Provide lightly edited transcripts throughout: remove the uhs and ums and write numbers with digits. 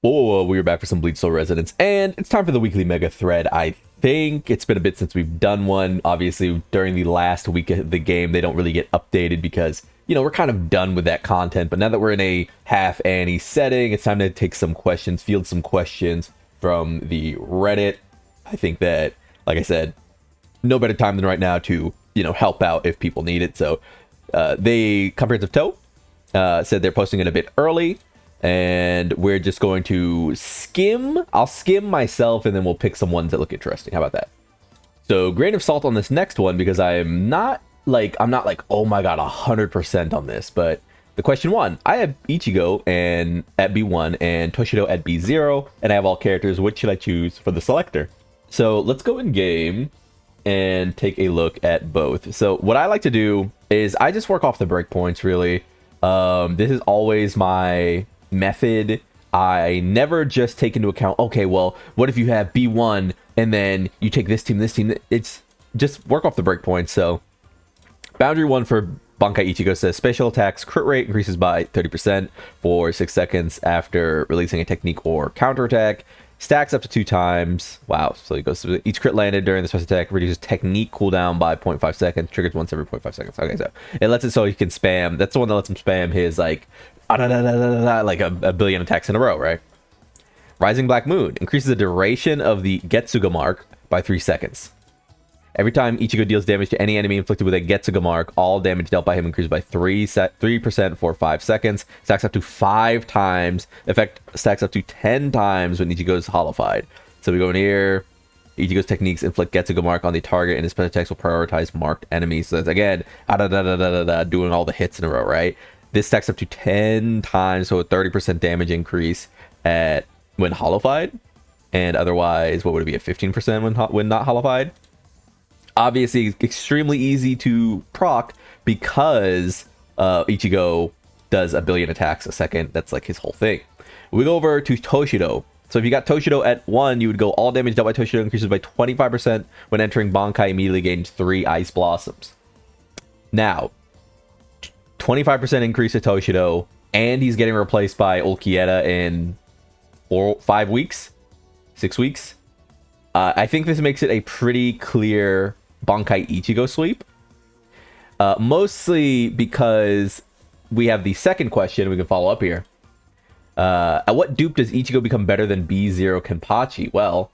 Whoa, we were back for some Bleach Soul Resonance, and it's time for the weekly mega thread. I think it's been a bit since we've done one. Obviously, during the last week of the game, they don't really get updated because, you know, we're kind of done with that content. But now that we're in a half-anni setting, it's time to take some questions, field some questions from the Reddit. I think that, like I said, no better time than right now to, you know, help out if people need it. So they, Comprehensive Toe, said they're posting it a bit early. And we're just going to skim. I'll skim myself, and then we'll pick some ones that look interesting. How about that? So, grain of salt on this next one, because I'm not like, oh my god, 100% on this. But the question one, I have Ichigo and at B1 and Toshiro at B0, and I have all characters. Which should I choose for the selector? So, let's go in game and take a look at both. So, what I like to do is I just work off the breakpoints, really. This is always my method. I never just take into account, okay, well, what if you have B1 and then you take this team? It's just work off the breakpoints. So boundary one for Bankai Ichigo says special attacks crit rate increases by 30% for 6 seconds after releasing a technique or counterattack. Stacks up to 2 times. Wow. So it goes through each crit landed during the special attack, reduces technique cooldown by 0.5 seconds, triggers once every 0.5 seconds. Okay, so it lets it so he can spam. That's the one that lets him spam his like like a billion attacks in a row, right? Rising Black Moon increases the duration of the Getsuga mark by 3 seconds. Every time Ichigo deals damage to any enemy inflicted with a Getsuga mark, all damage dealt by him increases by 3% for 5 seconds. Stacks up to 5 times. Effect stacks up to 10 times when Ichigo is hollowified. So we go in here. Ichigo's techniques inflict Getsuga mark on the target, and his special attacks will prioritize marked enemies. So that's again, doing all the hits in a row, right? This stacks up to 10 times, so a 30% damage increase when hollowified. And otherwise, what would it be, a 15% when not hollowified? Obviously, extremely easy to proc because Ichigo does a billion attacks a second. That's like his whole thing. We go over to Toshiro. So if you got Toshiro at 1, you would go all damage dealt by Toshiro increases by 25% when entering Bankai, immediately gains 3 Ice Blossoms. Now, 25% increase to Toshiro, and he's getting replaced by Ulqieta in 5 weeks, 6 weeks. I think this makes it a pretty clear Bankai Ichigo sweep. Mostly because we have the second question. We can follow up here. At what dupe does Ichigo become better than B0 Kenpachi? Well,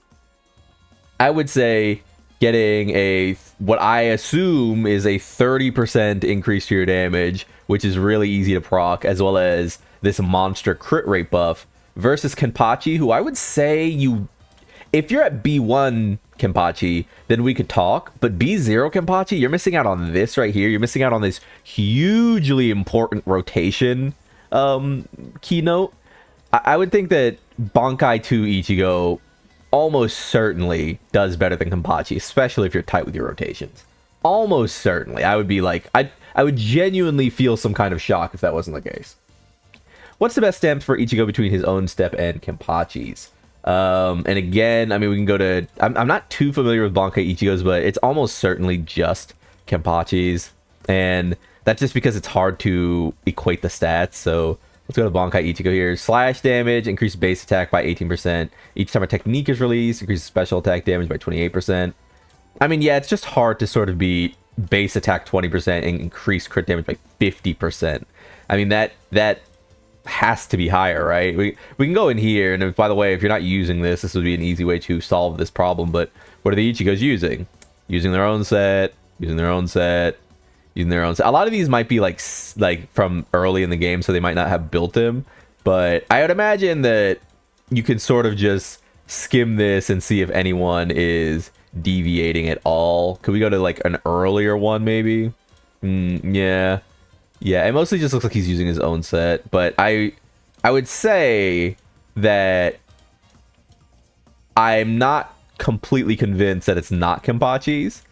I would say getting what I assume is a 30% increase to your damage, which is really easy to proc, as well as this monster crit rate buff versus Kenpachi, who I would say if you're at B1 Kenpachi, then we could talk, but B0 Kenpachi, you're missing out on this right here. You're missing out on this hugely important rotation keynote. I would think that Bankai 2 Ichigo almost certainly does better than Kenpachi, especially if you're tight with your rotations. Almost certainly. I would be like, I would genuinely feel some kind of shock if that wasn't the case. What's the best stamps for Ichigo between his own step and Kenpachi's? And again, I mean, we can go to... I'm not too familiar with Bankai Ichigo's, but it's almost certainly just Kenpachi's. And that's just because it's hard to equate the stats, so... Let's go to Bankai Ichigo here. Slash damage, increase base attack by 18%. Each time a technique is released, increases special attack damage by 28%. I mean, yeah, it's just hard to sort of be base attack 20% and increase crit damage by 50%. I mean, that has to be higher, right? We can go in here, and by the way, if you're not using this would be an easy way to solve this problem, but what are the Ichigos using? Using their own set, using their own set, using their own set. A lot of these might be like from early in the game, so they might not have built them, but I would imagine that you could sort of just skim this and see if anyone is deviating at all. Could we go to like an earlier one maybe? Yeah, it mostly just looks like he's using his own set, but I would say that I'm not completely convinced that it's not Kenpachi's,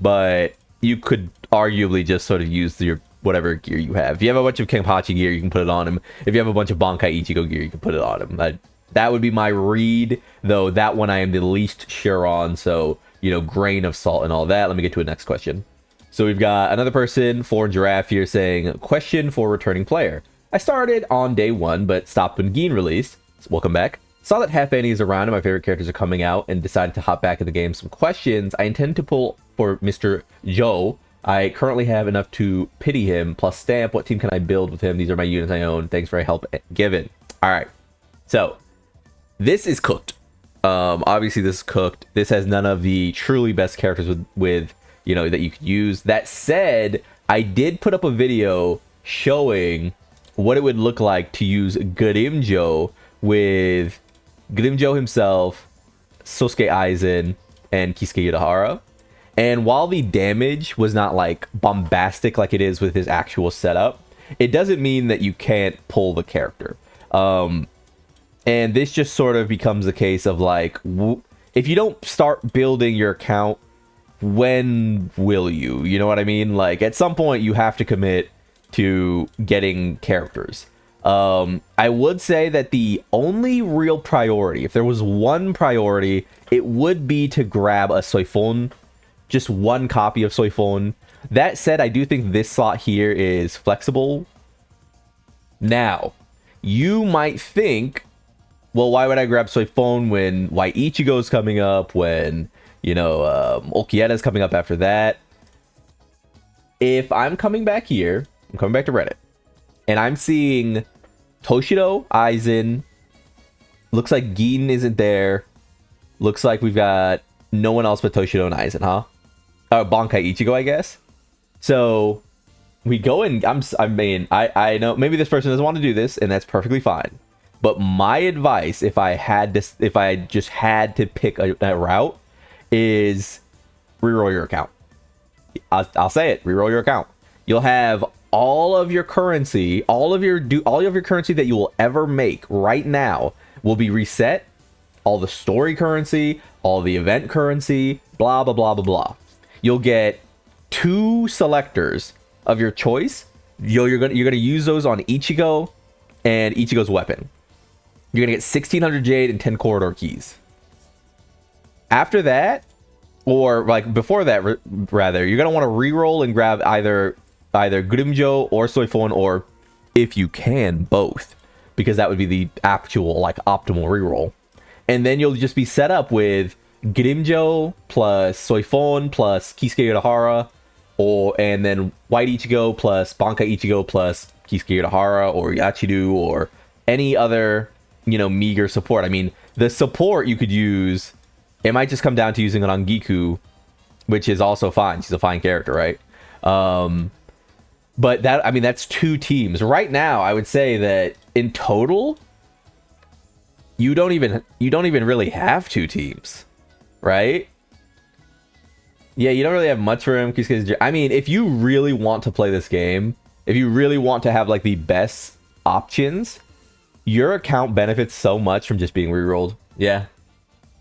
but you could arguably just sort of use your whatever gear you have. If you have a bunch of Kenpachi gear, you can put it on him. If you have a bunch of Bankai Ichigo gear, you can put it on him. That would be my read, though that one I am the least sure on, so, you know, grain of salt and all that. Let me get to the next question. So we've got another person, Foreign Giraffe here, saying, question for returning player. I started on day 1, but stopped when Gin released. So welcome back. Saw that half-anni is around and my favorite characters are coming out and decided to hop back in the game. Some questions. I intend to pull for Mr. Joe. I currently have enough to pity him, plus stamp. What team can I build with him? These are my units I own. Thanks for your help given. All right. So, this is cooked. Obviously, this is cooked. This has none of the truly best characters with you know, that you could use. That said, I did put up a video showing what it would look like to use Grimjo with Grimjo himself, Sosuke Aizen, and Kisuke Urahara. And while the damage was not like bombastic like it is with his actual setup, it doesn't mean that you can't pull the character. And this just sort of becomes a case of like, if you don't start building your account, when will you? You know what I mean? Like, at some point you have to commit to getting characters. I would say that the only real priority, if there was one priority, it would be to grab a Soifon, just one copy of Soifon. That said, I do think this slot here is flexible. Now, you might think, well, why would I grab Soifon when BIchigo is coming up, when, you know, Ulq is coming up after that? If I'm coming back here, I'm coming back to Reddit, and I'm seeing Toshiro, Aizen, looks like Gin isn't there, looks like we've got no one else but Toshiro and Aizen, huh? Bankai Ichigo, I guess. So we go and I know maybe this person doesn't want to do this, and that's perfectly fine. But my advice, if I just had to pick a route, is reroll your account. I'll say it, reroll your account. You'll have all of your currency, all of your currency that you will ever make right now will be reset. All the story currency, all the event currency, blah blah blah blah blah. You'll get 2 selectors of your choice. You're gonna use those on Ichigo and Ichigo's weapon. You're gonna get 1600 jade and 10 corridor keys. After that, or like before that, rather, you're gonna want to reroll and grab either Grimjo or Soifon, or if you can, both, because that would be the actual like optimal reroll. And then you'll just be set up with Grimjo plus Soifon plus Kisuke Urahara, and then BIchigo plus Bankai Ichigo plus Kisuke Urahara or Yachiru or any other, you know, meager support. I mean, the support you could use, it might just come down to using it on Giku, which is also fine. She's a fine character, right? But that, I mean, that's 2 teams. Right now, I would say that in total, you don't even really have 2 teams, right? Yeah, you don't really have much for him. I mean, if you really want to play this game, if you really want to have like the best options, your account benefits so much from just being rerolled. Yeah,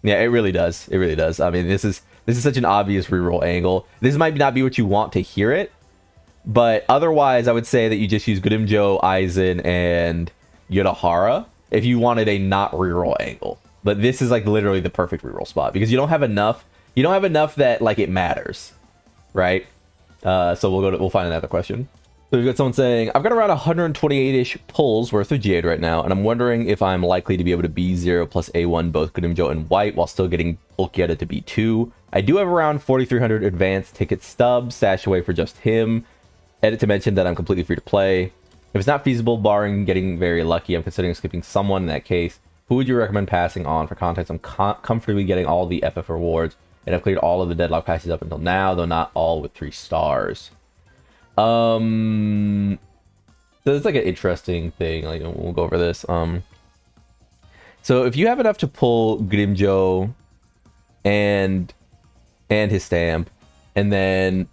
it really does. It really does. I mean, this is such an obvious reroll angle. This might not be what you want to hear it, but otherwise, I would say that you just use Grimjo, Aizen, and Urahara if you wanted a not reroll angle. But this is like literally the perfect reroll spot because you don't have enough. You don't have enough that like it matters, right? So we'll find another question. So we've got someone saying, I've got around 128-ish pulls worth of jade right now, and I'm wondering if I'm likely to be able to B0 plus A1 both Grimjo and white while still getting Ulq to B2. I do have around 4,300 advanced ticket stubs stashed away for just him. Edit to mention that I'm completely free to play. If it's not feasible, barring getting very lucky, I'm considering skipping someone in that case. Who would you recommend passing on for context? I'm comfortably getting all the FF rewards, and I've cleared all of the deadlock passes up until now, though not all with 3 stars. So it's like an interesting thing. Like, we'll go over this. So if you have enough to pull Grimjo and his stamp, and then,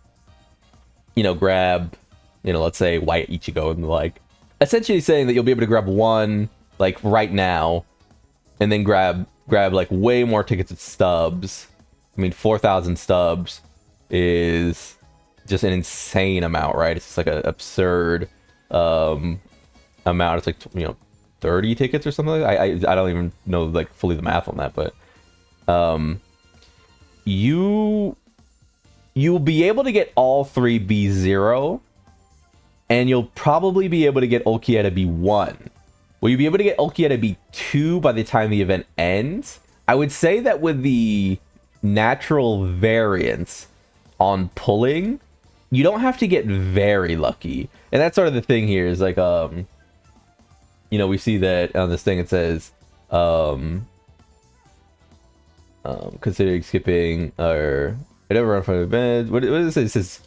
you know, grab, you know, let's say BIchigo, and like essentially saying that you'll be able to grab one like right now, and then grab like way more tickets at stubs. I mean, 4,000 stubs is just an insane amount, right? It's just like an absurd amount. It's like, you know, 30 tickets or something. I don't even know like fully the math on that, but you'll be able to get all 3 B0, and you'll probably be able to get Ulq to B1. Will you be able to get Ulqieta B2 by the time the event ends? I would say that with the natural variance on pulling, you don't have to get very lucky. And that's sort of the thing here is like, you know, we see that on this thing it says, considering skipping or whatever run from the event. What is this? It says,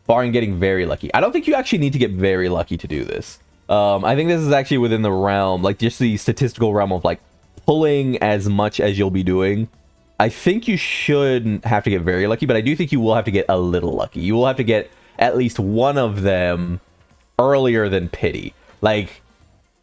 barring getting very lucky. I don't think you actually need to get very lucky to do this. I think this is actually within the realm, like just the statistical realm of like pulling as much as you'll be doing. I think you shouldn't have to get very lucky, but I do think you will have to get a little lucky. You will have to get at least one of them earlier than pity. Like,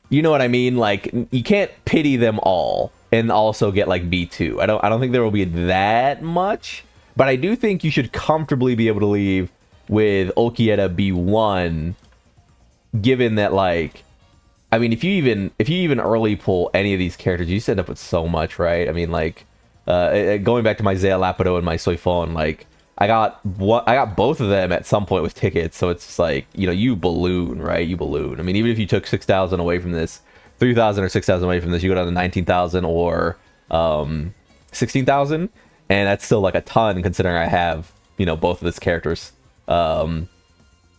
you know what I mean? Like, you can't pity them all and also get like B2. I don't think there will be that much, but I do think you should comfortably be able to leave with Ulqieta B1, given that, like, I mean, if you even early pull any of these characters, you just end up with so much, right? I mean, like, going back to my Zaya Lapido and my Soifon, like, I got both of them at some point with tickets, so it's just like, you know, you balloon, right? You balloon. I mean, even if you took 6,000 away from this, 3,000 or 6,000 away from this, you go down to 19,000 or 16,000, and that's still like a ton considering I have, you know, both of these characters at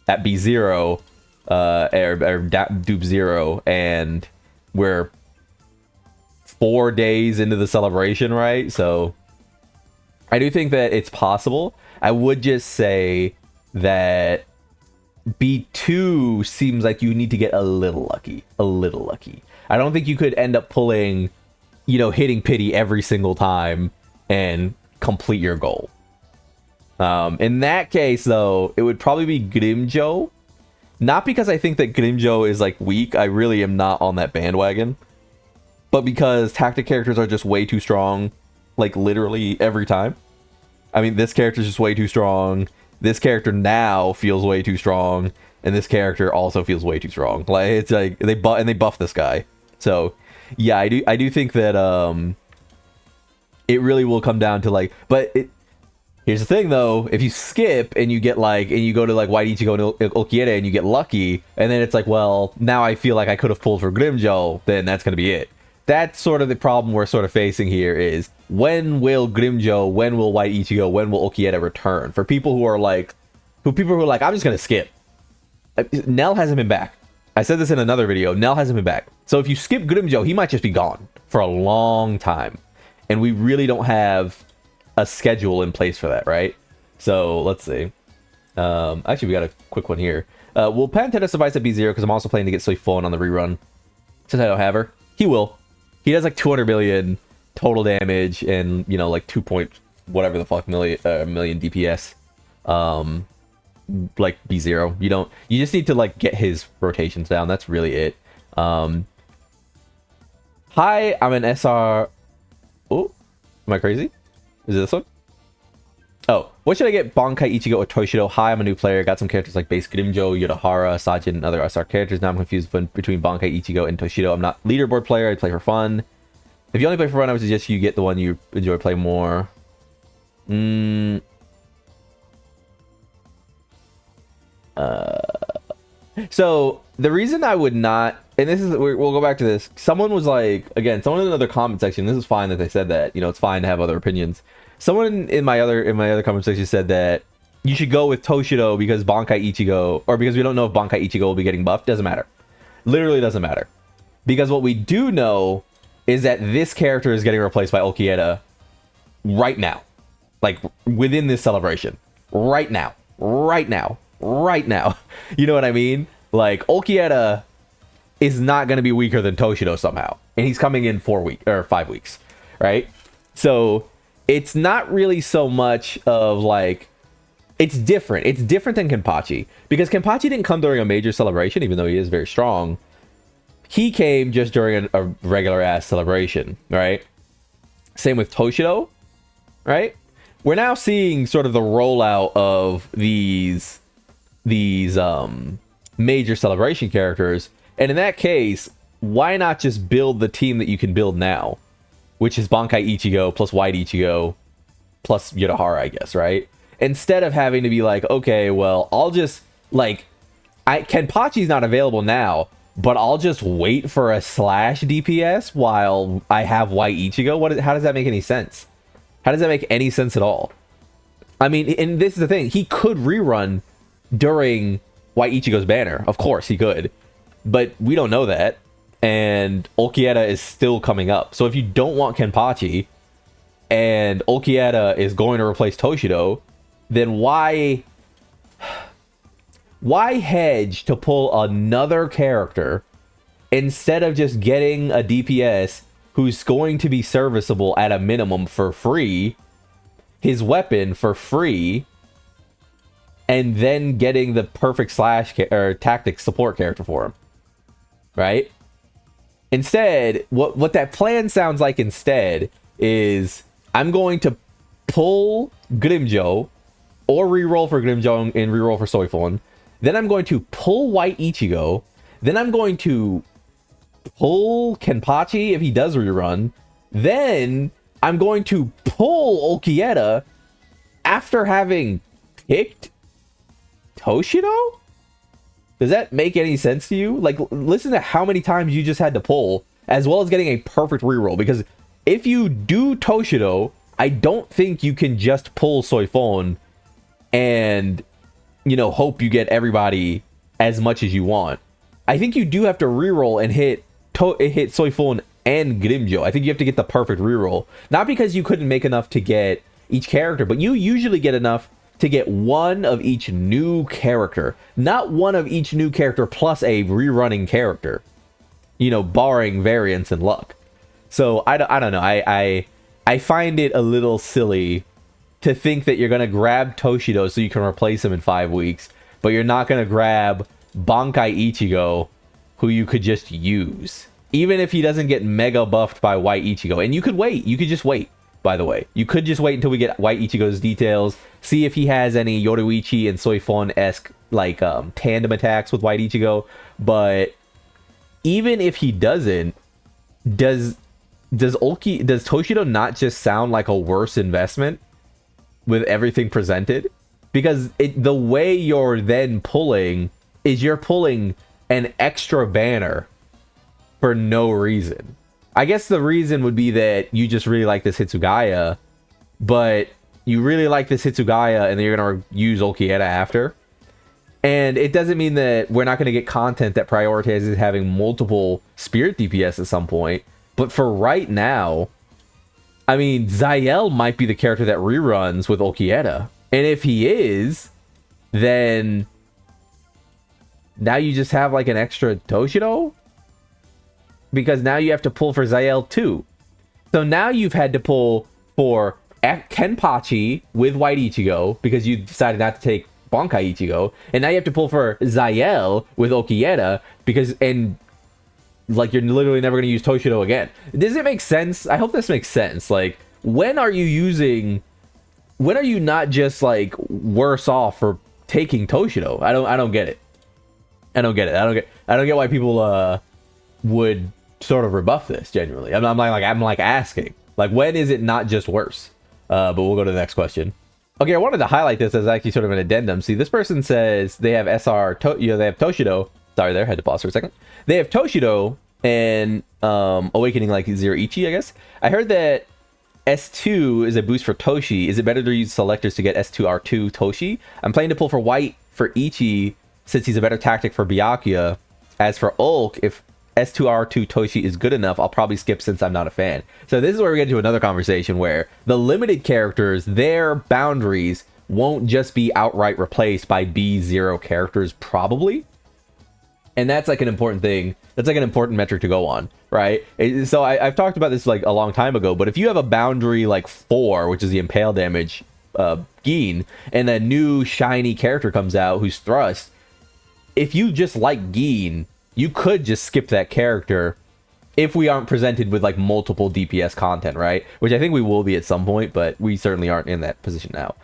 B0 or dupe 0, and we're 4 days into the celebration, right? So I do think that it's possible. I would just say that B2 seems like you need to get a little lucky. A little lucky. I don't think you could end up pulling, you know, hitting pity every single time and complete your goal. In that case, though, it would probably be Grimjo. Not because I think that Grimjo is, like, weak. I really am not on that bandwagon. But because tactic characters are just way too strong, like, literally every time. I mean, this character is just way too strong. This character now feels way too strong, and this character also feels way too strong. Like, it's like they buff this guy. So, yeah, I do think that it really will come down to, like, but here's the thing though, if you skip and you get like, and you go to like White Ichigo and Ulqieta and you get lucky, and then it's like, well, now I feel like I could have pulled for Grimjo, then that's gonna be it. That's sort of the problem we're sort of facing here is, when will Grimjo, when will White Ichigo, when will Ulqieta return? For people who are like, I'm just gonna skip. Nell hasn't been back. I said this in another video, Nell hasn't been back. So if you skip Grimjo, he might just be gone for a long time. And we really don't have a schedule in place for that, right? So let's see. Actually, we got a quick one here. Will Pantera suffice at B0? Because I'm also planning to get Soifon on the rerun, since I don't have her. He will. He does like 200 million total damage and, you know, like 2 point whatever the fuck million DPS. Like B0. You just need to like get his rotations down. That's really it. Hi, I'm an SR. Oh, am I crazy? Is it this one? Oh, what should I get? Bankai, Ichigo, or Toshiro? Hi, I'm a new player. Got some characters like Base Grimjo, Yodahara, Sajin, and other SR characters. Now I'm confused between Bankai, Ichigo, and Toshiro. I'm not leaderboard player. I play for fun. If you only play for fun, I would suggest you get the one you enjoy playing more. So the reason I would not, and this is, we'll go back to this. Someone was like, again, someone in another comment section. This is fine that they said that. You know, it's fine to have other opinions. Someone in my other comment section said that you should go with Toshiro because Bankai Ichigo, or because we don't know if Bankai Ichigo will be getting buffed. Doesn't matter. Literally doesn't matter. Because what we do know is that this character is getting replaced by Ulqieta right now. Like, within this celebration. Right now. Right now. Right now. You know what I mean? Like, Ulqieta is not going to be weaker than Toshiro somehow. And he's coming in 5 weeks. Right? So it's not really so much of like, it's different. It's different than Kenpachi, because Kenpachi didn't come during a major celebration, even though he is very strong. He came just during a regular ass celebration, right? Same with Toshiro, right? We're now seeing sort of the rollout of these major celebration characters, and in that case, why not just build the team that you can build now? Which is Bankai Ichigo plus White Ichigo plus Yodahara, I guess, right? Instead of having to be like, okay, well, I'll just, like, Kenpachi's not available now, but I'll just wait for a slash DPS while I have white Ichigo. How does that make any sense? How does that make any sense at all? I mean, and this is the thing. He could rerun during white Ichigo's banner. Of course, he could. But we don't know that. And Ulqieta is still coming up. So if you don't want Kenpachi, and Ulqieta is going to replace Toshiro, then why hedge to pull another character instead of just getting a DPS who's going to be serviceable at a minimum for free, his weapon for free, and then getting the perfect slash or tactics support character for him, right? Instead, what that plan sounds like instead is I'm going to pull Grimjo or reroll for Grimjo and reroll for Soifon. Then I'm going to pull white Ichigo. Then I'm going to pull Kenpachi if he does rerun. Then I'm going to pull Ulqieta after having picked Toshiro? Does that make any sense to you? Like, listen to how many times you just had to pull, as well as getting a perfect reroll. Because if you do Toshiro, I don't think you can just pull Soifon and, you know, hope you get everybody as much as you want. I think you do have to reroll and hit Soifon and Grimjo. I think you have to get the perfect reroll. Not because you couldn't make enough to get each character, but you usually get enough to get one of each new character. Not one of each new character plus a rerunning character. You know, barring variance and luck. So, I don't know. I find it a little silly to think that you're going to grab Toshiro so you can replace him in 5 weeks, but you're not going to grab Bankai Ichigo, who you could just use. Even if he doesn't get mega buffed by white Ichigo. And you could wait. You could just wait, by the way. You could just wait until we get white Ichigo's details. See if he has any Yoruichi and Soifon-esque, like, tandem attacks with white Ichigo. But even if he doesn't, does Toshiro not just sound like a worse investment with everything presented? Because the way you're then pulling is you're pulling an extra banner for no reason. I guess the reason would be that you just really like this Hitsugaya, but you really like this Hitsugaya and then you're going to use Ulqieta after. And it doesn't mean that we're not going to get content that prioritizes having multiple spirit DPS at some point. But for right now, I mean, Zael might be the character that reruns with Ulqieta. And if he is, then now you just have like an extra Toshiro? Because now you have to pull for Zael too. So now you've had to pull for Kenpachi with white Ichigo because you decided not to take Bankai Ichigo. And now you have to pull for Zael with Ulqieta because... and like, you're literally never going to use Toshiro again. Does it make sense? I hope this makes sense. Like, when are you not just, like, worse off for taking Toshiro? I don't get it. I don't get why people would sort of rebuff this, genuinely. I'm asking. Like, when is it not just worse? But we'll go to the next question. Okay, I wanted to highlight this as actually sort of an addendum. See, this person says they have they have Toshiro. Sorry there, had to pause for a second. They have Toshiro and Awakening like Zero-Ichi, I guess. I heard that S2 is a boost for Toshi. Is it better to use selectors to get S2R2 Toshi? I'm planning to pull for white for Ichi since he's a better tactic for Byakuya. As for Ulq, if S2R2 Toshi is good enough, I'll probably skip since I'm not a fan. So this is where we get into another conversation where the limited characters, their boundaries won't just be outright replaced by B0 characters, probably. And that's like an important thing. That's like an important metric to go on, right? So I've talked about this like a long time ago, but if you have a boundary like 4, which is the impale damage Gin, and a new shiny character comes out who's thrust, if you just like Gin, you could just skip that character if we aren't presented with like multiple DPS content, right? Which I think we will be at some point, but we certainly aren't in that position now.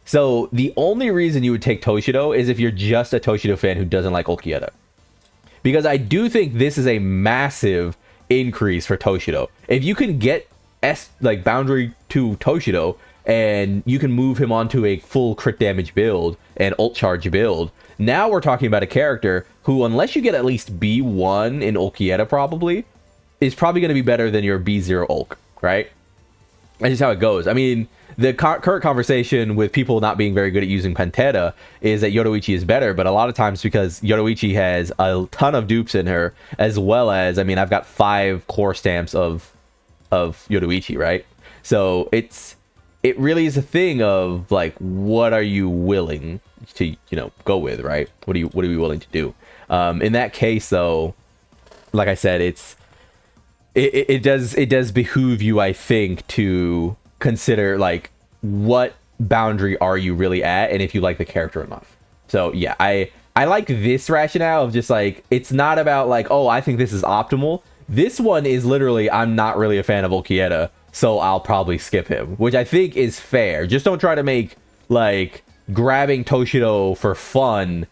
So the only reason you would take Toshiro is if you're just a Toshiro fan who doesn't like Ulqieta. Because I do think this is a massive increase for Toshiro. If you can get boundary to Toshiro and you can move him onto a full crit damage build and ult charge build, Now we're talking about a character who, unless you get at least B1 in Ulqieta probably, is probably going to be better than your B0 Ulq, right? That's just how it goes. I mean, the current conversation with people not being very good at using Pantera is that Yoruichi is better, but a lot of times because Yoruichi has a ton of dupes in her, as well as, I mean, I've got 5 core stamps of Yoruichi, right? So it really is a thing of like, what are you willing to, go with, right? What are we willing to do? In that case, though, like I said, it does behoove you, I think, to consider like what boundary are you really at, and if you like the character enough. So yeah, I like this rationale of just like, it's not about like, oh, I think this is optimal. This one is literally, I'm not really a fan of Ulqieta, so I'll probably skip him, which I think is fair. Just don't try to make like grabbing Toshiro for fun,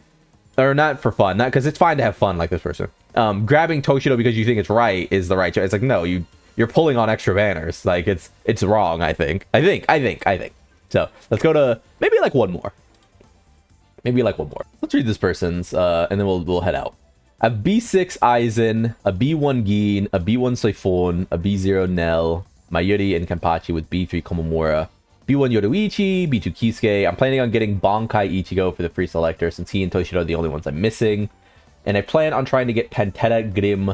or not for fun, not because it's fine to have fun like this person. Grabbing Toshiro because you think it's right is the right choice. It's like, no, you're pulling on extra banners. Like it's wrong. I think. So let's go to maybe like one more. Let's read this person's, and then we'll head out. A B6 Aizen, a B1 Gin, a B1 Soifon, a B0 Nell, Mayuri and Kenpachi with B3 Komomura, B1 Yoruichi, B2 Kisuke. I'm planning on getting Bankai Ichigo for the free selector since he and Toshiro are the only ones I'm missing. And I plan on trying to get Pantera, Grim,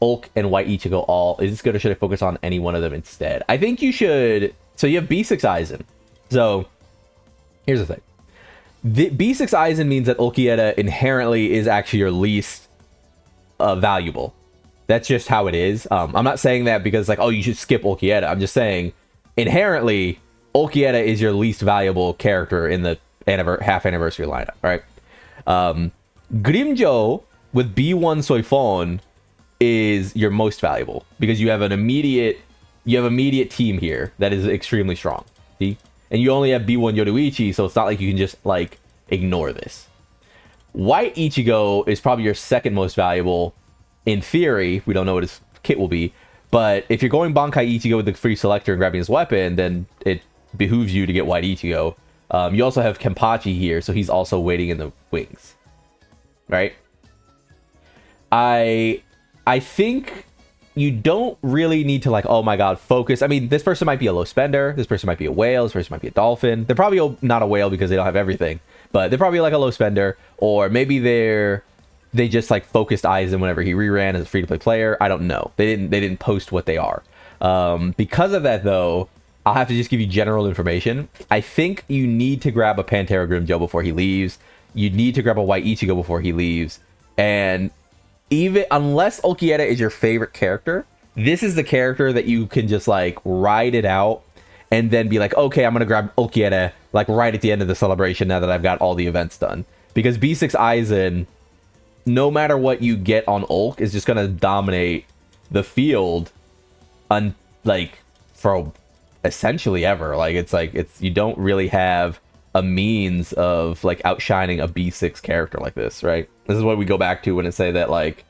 Ulq, and White Ichigo all. Is this good or should I focus on any one of them instead? I think you should. So you have B6 Aizen. So here's the thing. The B6 Aizen means that Ulqieta inherently is actually your least valuable. That's just how it is. I'm not saying that because like, oh, you should skip Ulqieta. I'm just saying inherently Ulqieta is your least valuable character in the half anniversary lineup, right? Grimjo with B1 Soifon is your most valuable because you have immediate team here that is extremely strong. See? And you only have B1 Yoruichi, so it's not like you can just like ignore this. White Ichigo is probably your second most valuable in theory. We don't know what his kit will be, but if you're going Bankai Ichigo with the free selector and grabbing his weapon, then it behooves you to get White Ichigo. You also have Kenpachi here, so he's also waiting in the wings, right? I think you don't really need to like, oh my god, focus. I mean, this person might be a low spender, this person might be a whale, this person might be a dolphin. They're probably not a whale because they don't have everything, but they're probably like a low spender, or maybe they just like focused Aizen whenever he reran as a free-to-play player. I don't know. They didn't post what they are. Because of that though, I'll have to just give you general information. I think you need to grab a Pantera Grimjo before he leaves. You need to grab a White Ichigo before he leaves. And even unless Ulqieta is your favorite character, this is the character that you can just like ride it out and then be like, okay, I'm gonna grab Ulqieta like right at the end of the celebration now that I've got all the events done. Because B6 Aizen, no matter what you get on Ulq, is just gonna dominate the field for essentially ever. It's you don't really have a means of like outshining a B6 character like this, right? This is what we go back to when it say that like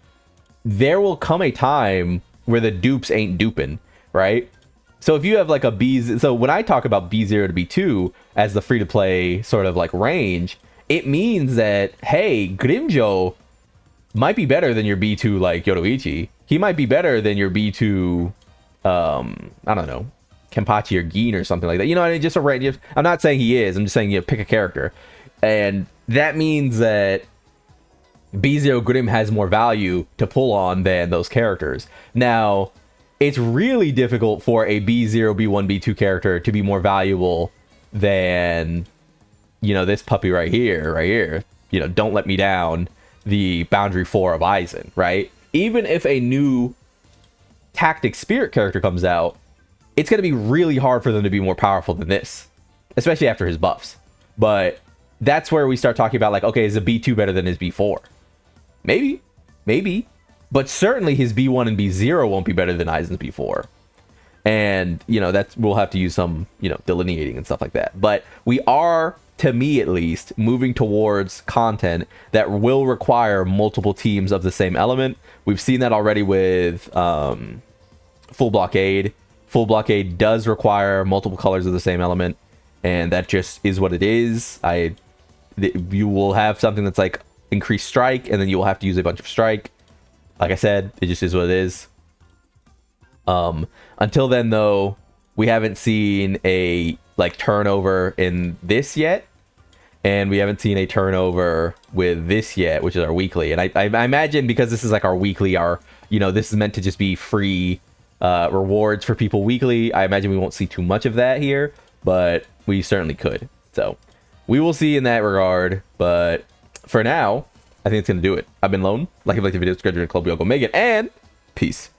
there will come a time where the dupes ain't duping, right? So if you have like so when I talk about B0 to B2 as the free to play sort of like range, it means that hey, Grimjo might be better than your B2 like Yoruichi. He might be better than your B2 I don't know, Kenpachi or Gin or something like that. You know, just a range. I'm not saying he is. I'm just saying you pick a character. And that means that B0 Grim has more value to pull on than those characters. Now, it's really difficult for a B0, B1, B2 character to be more valuable than, this puppy right here. Don't Let Me Down, the Boundary 4 of Aizen, right? Even if a new Tactic Spirit character comes out, it's going to be really hard for them to be more powerful than this, especially after his buffs. But that's where we start talking about like, okay, is a B2 better than his B4? Maybe. But certainly his B1 and B0 won't be better than Aizen's B4. And, we'll have to use some, delineating and stuff like that. But we are, to me at least, moving towards content that will require multiple teams of the same element. We've seen that already with Full Blockade. Full Blockade does require multiple colors of the same element, and that just is what it is. You will have something that's like increased strike, and then you will have to use a bunch of strike. Like I said, it just is what it is. Until then, though, we haven't seen a like turnover in this yet, and we haven't seen a turnover with this yet, which is our weekly. And I imagine because this is like our weekly, this is meant to just be free rewards for people weekly. I imagine we won't see too much of that here, but we certainly could. So we will see in that regard. But for now, I think it's gonna do it. I've been Lone. Like if you like the video, subscribe to the club. We all go make it, and peace.